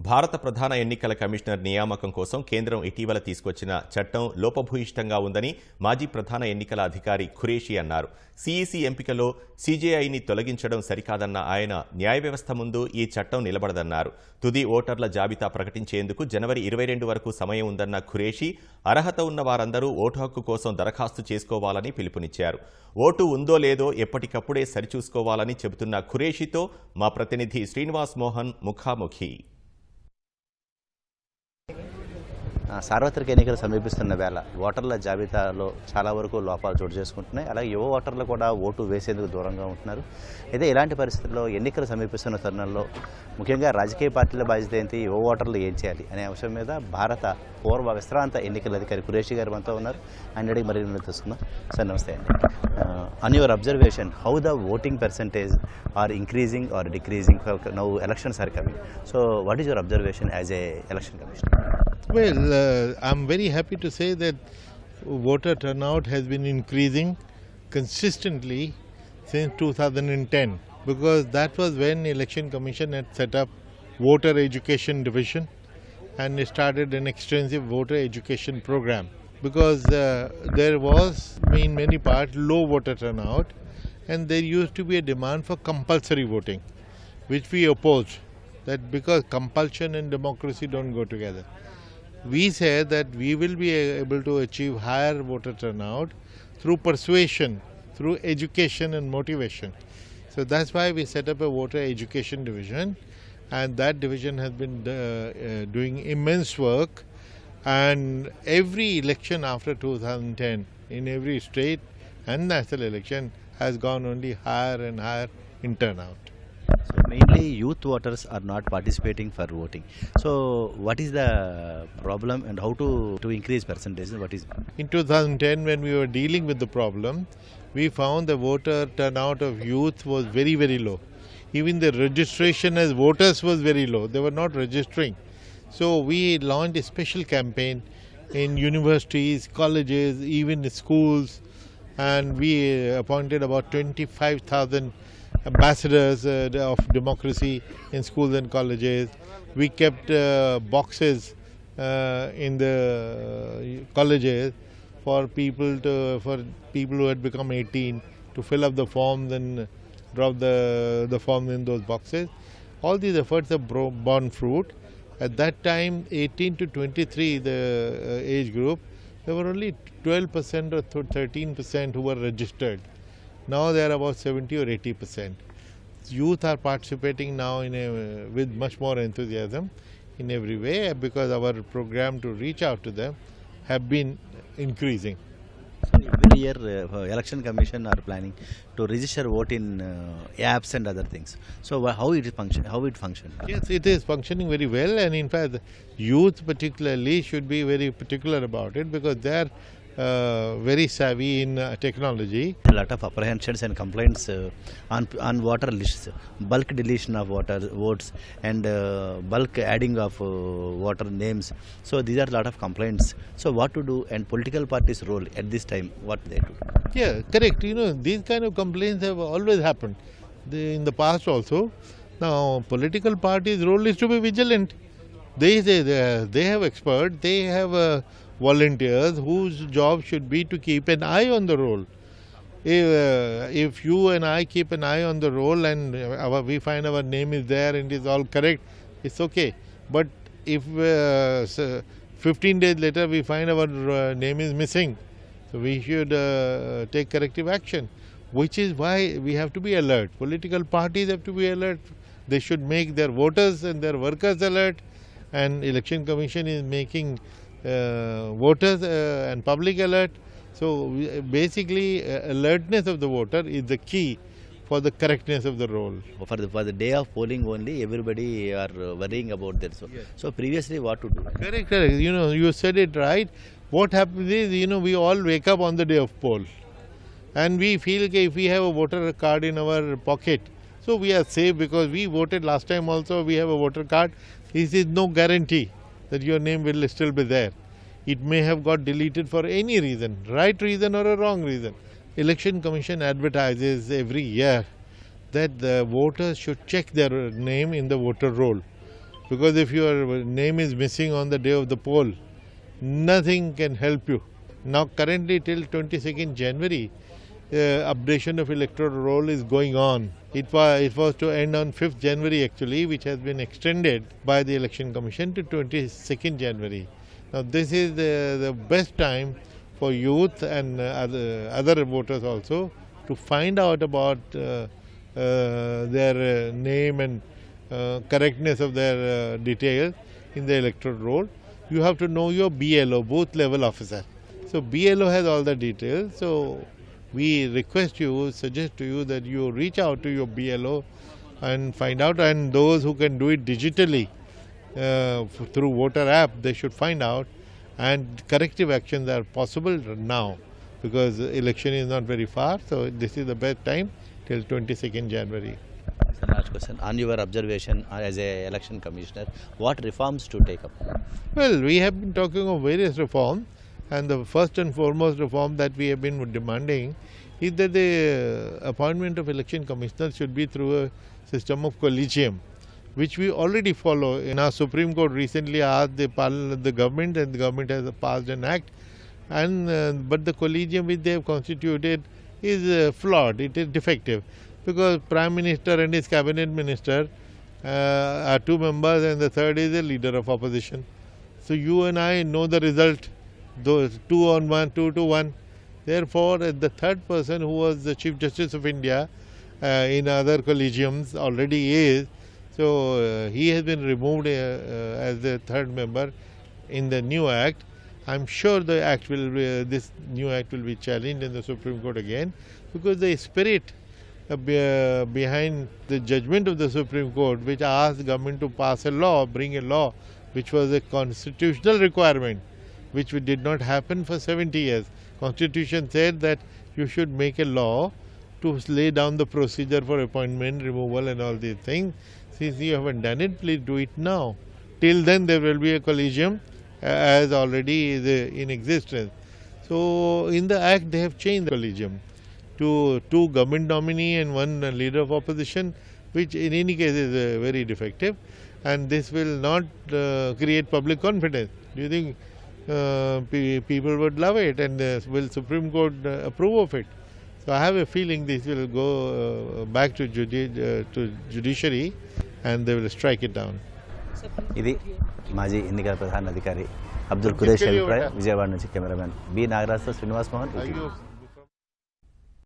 భారత ప్రధాన ఎన్నికల కమిషనర్ నియామకం కోసం కేంద్రం ఇటీవల తీసుకొచ్చిన చట్టం లోపభూయిష్టంగా ఉందని మాజీ ప్రధాన ఎన్నికల అధికారి ఖురేషి అన్నారు. CEC ఎంపికలో CJIని తొలగించడం సరికాదన్న ఆయన న్యాయ వ్యవస్థ ముందు ఈ చట్టం నిలబడదన్నారు. తుది ఓటర్ల జాబితా ప్రకటించేందుకు జనవరి 22 వరకు సమయం ఉందన్న ఖురేషి అర్హత ఉన్న వారందరూ ఓటు హక్కు కోసం దరఖాస్తు చేసుకోవాలని పిలుపునిచ్చారు. ఓటు ఉందో లేదో ఎప్పటికప్పుడే సరిచూసుకోవాలని చెబుతున్న ఖురేషితో మా ప్రతినిధి శ్రీనివాస్ మోహన్ ముఖాముఖి. సార్వత్రిక ఎన్నికలు సమీపిస్తున్న వేళ ఓటర్ల జాబితాలో చాలా వరకు లోపాలు చోటు చేసుకుంటున్నాయి. అలాగే యువ ఓటర్లు కూడా ఓటు వేసేందుకు దూరంగా ఉంటున్నారు. అయితే ఇలాంటి పరిస్థితుల్లో ఎన్నికలు సమీపిస్తున్న తరుణంలో ముఖ్యంగా రాజకీయ పార్టీల బాధ్యత ఏంటి, యువ ఓటర్లు ఏం చేయాలి అనే అంశం మీద భారత పూర్వ విశ్రాంత ఎన్నికల అధికారి ఖురేషి గారు మనతో ఉన్నారు. ఆయన అడిగి మరి తెలుసుకుందాం. సార్ నమస్తే అండి. On your observation, how the voting percentage are increasing or decreasing? Now elections are coming. So what is your observation as a election commissioner? Well, I'm very happy to say that voter turnout has been increasing consistently since 2010, because that was when Election Commission had set up Voter Education Division and started an extensive voter education program. Because there was in many parts low voter turnout, and there used to be a demand for compulsory voting, which we opposed, that because compulsion and democracy don't go together. We said that we will be able to achieve higher voter turnout through persuasion, through education and motivation. So that's why we set up a voter education division, and that division has been doing immense work. And every election after 2010 in every state and national election has gone only higher and higher in turnout. So mainly youth voters are not participating for voting. So what is the problem and how to increase percentage? What is in 2010, when we were dealing with the problem, we found the voter turnout of youth was very, very low. Even the registration as voters was very low. They were not registering. So we launched a special campaign in universities, colleges, even schools, and we appointed about 25,000 ambassadors of democracy in schools and colleges. We kept boxes in the colleges for people who had become 18 to fill up the forms and drop the forms in those boxes. All these efforts have borne fruit. At that time, 18 to 23, the age group, there were only 12% or 13% who were registered. Now they are about 70 or 80%. Youth are participating now with much more enthusiasm in every way, because our program to reach out to them have been increasing. So every year election commission are planning to register vote in apps and other things. So how it function? Yes, it is functioning very well, and in fact youth particularly should be very particular about it, because they are very savvy in technology. A lot of apprehensions and complaints on voter lists, bulk deletion of votes and bulk adding of voter names. So these are a lot of complaints. So what to do, and political parties' role at this time, what they do? Yeah, correct. These kind of complaints have always happened in the past also. Now political parties' role is to be vigilant. They have experts, they have volunteers whose job should be to keep an eye on the roll. If you and I keep an eye on the roll and we find our name is there and is all correct, it's okay. But if 15 days later we find our name is missing, so we should take corrective action, which is why we have to be alert. Political parties have to be alert. They should make their voters and their workers alert, and Election Commission is making voters and public alert. So basically alertness of the voter is the key for the correctness of the roll. For the day of polling only, everybody are worrying about that. So previously what to do? Correct. You said it right. What happens is, we all wake up on the day of poll, and we feel that if we have a voter card in our pocket, so we are safe, because we voted last time also, we have a voter card. This is no guarantee that your name will still be there. It may have got deleted for any reason, right reason or a wrong reason. Election Commission advertises every year that the voters should check their name in the voter roll. Because if your name is missing on the day of the poll, nothing can help you. Now currently till 22nd January, updation of electoral roll is going on. It was to end on 5th January actually, which has been extended by the Election Commission to 22nd January. Now this is the best time for youth and other voters also to find out about their name and correctness of their details in the electoral roll. You have to know your BLO, booth level officer. So BLO has all the details. So we request you, suggest to you that you reach out to your BLO and find out, and those who can do it digitally through voter app, they should find out, and corrective actions are possible now because election is not very far. So this is the best time till 22nd January. So last question, on your observation as a election commissioner, what reforms to take up? Well, we have been talking of various reforms, and the first and foremost reform that we have been demanding is that the appointment of election commissioners should be through a system of collegium, which we already follow. In our Supreme Court recently asked the government, and the government has passed an act, and but the collegium which they have constituted is flawed, it is defective, because Prime Minister and his cabinet minister are two members and the third is a leader of opposition. So you and I know the result, those 2 to 1. Therefore, the third person who was the Chief Justice of India in other collegiums already is, so he has been removed as the third member in the new act. I'm sure this new act will be challenged in the Supreme Court again, because the spirit behind the judgment of the Supreme Court, which asked the government to pass a law, bring a law, which was a constitutional requirement, which did not happen for 70 years. Constitution said that you should make a law to lay down the procedure for appointment, removal and all these things. Since you haven't done it, please do it now. Till then there will be a collegium as already is in existence. So in the act they have changed the collegium to 2 government nominee and 1 leader of opposition, which in any case is very defective, and this will not create public confidence. Do you think people would love it, and will Supreme Court approve of it? So I have a feeling this will go back to judiciary and they will strike it down. ఇది మాజీ ఎన్నికల ప్రధాన అధికారి అబ్దుల్ ఖురేషి అభిప్రాయం. విజయవాడ నుంచి cameraman B నాగరాజ్తో Srinivas Mohan.